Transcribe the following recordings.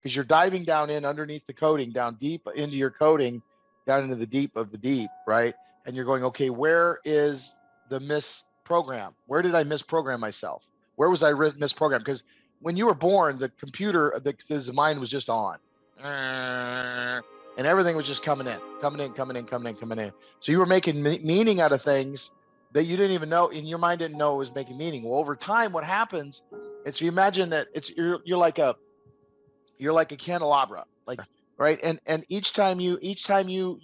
because you're diving down in underneath the coating, down deep into your coating, down into the deep of the deep, right? And you're going, okay, where is the misprogram? Where did I misprogram myself? Where was I misprogrammed? Because when you were born, the computer, the mind was just on. And everything was just coming in. So you were making meaning out of things that you didn't even know, and your mind didn't know it was making meaning. Well, over time, what happens is you imagine that you're like a candelabra, like, right? And each time you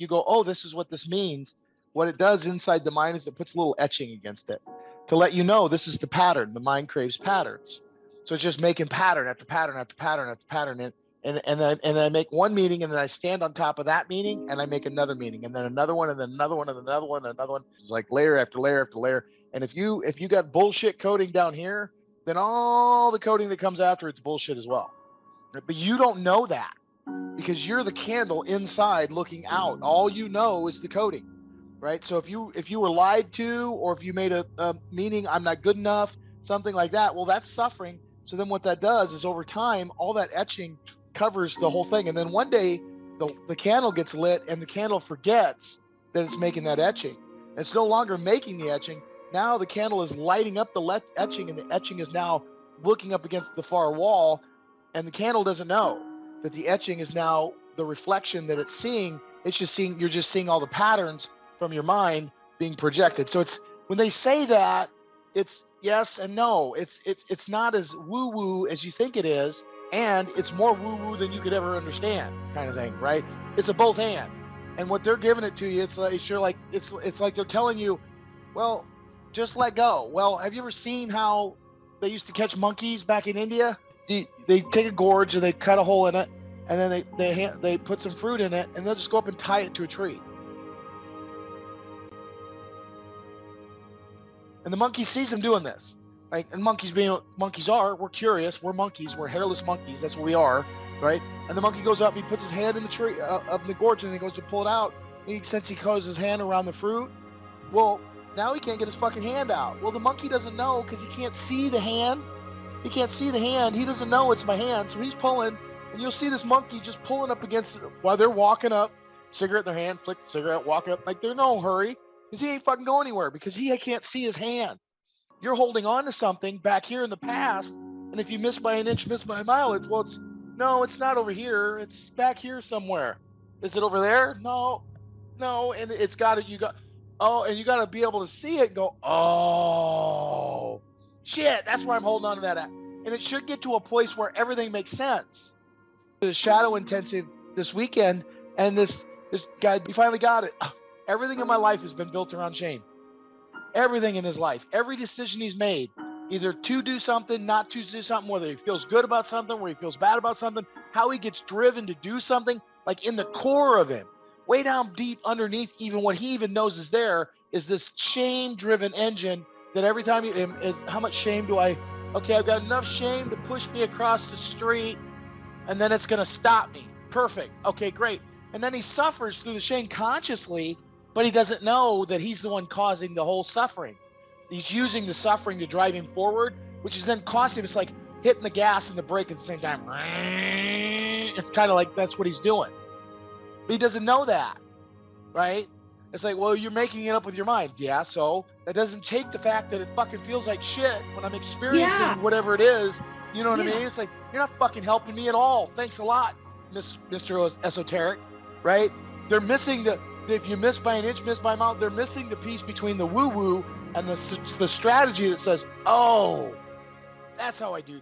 go, oh, this is what this means. What it does inside the mind is it puts a little etching against it to let you know this is the pattern. The mind craves patterns. So it's just making pattern after pattern after pattern after pattern. And then I make one meaning, and then I stand on top of that meaning, and I make another meaning, and then another one, and then another one, and another one, and another one. It's like layer after layer after layer. And if you got bullshit coding down here, then all the coding that comes after it's bullshit as well. But you don't know that because you're the candle inside looking out. All you know is the coding, right? So if you were lied to, or if you made a meaning, I'm not good enough, something like that, well, that's suffering. So then what that does is over time, all that etching covers the whole thing. And then one day the candle gets lit and the candle forgets that it's making that etching. And it's no longer making the etching. Now the candle is lighting up the etching, and the etching is now looking up against the far wall. And the candle doesn't know that the etching is now the reflection that it's seeing. It's just seeing, you're just seeing all the patterns from your mind being projected. So it's, when they say that, it's yes and no. It's not as woo-woo as you think it is, and it's more woo-woo than you could ever understand, kind of thing, right? It's a both and. And what they're giving it to you, it's like they're telling you, well, just let go. Well, have you ever seen how they used to catch monkeys back in India? They take a gorge and they cut a hole in it, and then they put some fruit in it, and they'll just go up and tie it to a tree. And the monkey sees them doing this. Like, and monkeys being monkeys are, we're curious, we're monkeys, we're hairless monkeys, that's what we are, right? And the monkey goes up, he puts his hand in the tree, up in the gorge, and he goes to pull it out. And since he goes his hand around the fruit, well, now he can't get his fucking hand out. Well, the monkey doesn't know because he can't see the hand. He can't see the hand. He doesn't know it's my hand. So he's pulling, and you'll see this monkey just pulling up against it while they're walking up, cigarette in their hand, flick the cigarette, walk up. Like, there's no hurry because he ain't fucking going anywhere because he can't see his hand. You're holding on to something back here in the past, and if you miss by an inch, miss by a mile, it's not over here. It's back here somewhere. Is it over there? No. And and you got to be able to see it and go, oh, shit, that's why I'm holding on to that. And it should get to a place where everything makes sense. The shadow intensive this weekend, and this guy, he finally got it. Everything in my life has been built around shame. Everything in his life, every decision he's made, either to do something, not to do something, whether he feels good about something, whether he feels bad about something, how he gets driven to do something, like in the core of him, way down deep underneath, even what he even knows is there, is this shame-driven engine that every time how much shame do I've got enough shame to push me across the street, and then it's going to stop me. Perfect. Okay, great. And then he suffers through the shame consciously, but he doesn't know that he's the one causing the whole suffering. He's using the suffering to drive him forward, which is then costing him. It's like hitting the gas and the brake at the same time. It's kind of like that's what he's doing. But he doesn't know that, right? It's like, well, you're making it up with your mind. Yeah, so that doesn't take the fact that it fucking feels like shit when I'm experiencing whatever it is. You know what I mean? It's like, you're not fucking helping me at all. Thanks a lot, Mr. Esoteric, right? They're missing if you miss by an inch, miss by a mile, they're missing the piece between the woo-woo and the strategy that says, oh, that's how I do that.